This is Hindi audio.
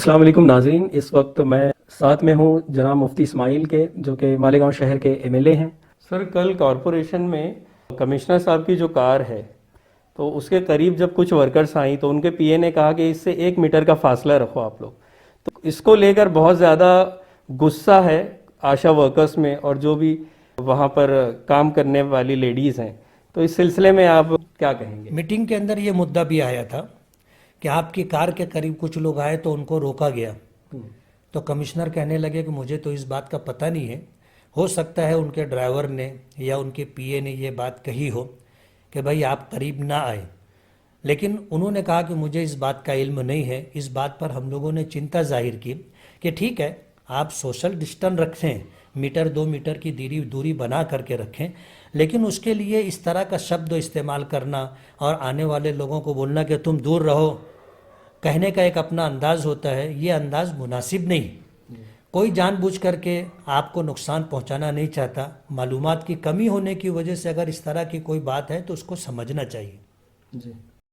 अस्सलाम वालेकुम नाज़रीन। इस वक्त मैं साथ में हूँ जनाब मुफ्ती इस्माइल के, जो कि मालेगांव शहर के एमएलए हैं। सर, कल कॉरपोरेशन में कमिश्नर साहब की जो कार है, तो उसके करीब जब कुछ वर्कर्स आई तो उनके पीए ने कहा कि इससे 1 मीटर का फासला रखो आप लोग। तो इसको लेकर बहुत ज़्यादा गुस्सा है आशा वर्कर्स में और जो भी वहाँ पर काम करने वाली लेडीज़ हैं। तो इस सिलसिले में आप क्या कहेंगे? मीटिंग के अंदर ये मुद्दा भी आया था कि आपकी कार के करीब कुछ लोग आए तो उनको रोका गया। तो कमिश्नर कहने लगे कि मुझे तो इस बात का पता नहीं है, हो सकता है उनके ड्राइवर ने या उनके पीए ने ये बात कही हो कि भाई आप करीब ना आए, लेकिन उन्होंने कहा कि मुझे इस बात का इल्म नहीं है। इस बात पर हम लोगों ने चिंता जाहिर की कि ठीक है, आप सोशल डिस्टेंस रखें, मीटर 2 मीटर की दूरी बना करके रखें, लेकिन उसके लिए इस तरह का शब्द इस्तेमाल करना और आने वाले लोगों को बोलना कि तुम दूर रहो, कहने का एक अपना अंदाज होता है, ये अंदाज मुनासिब नहीं। कोई जानबूझ करके आपको नुकसान पहुंचाना नहीं चाहता। मालूमात की कमी होने की वजह से अगर इस तरह की कोई बात है तो उसको समझना चाहिए। जी।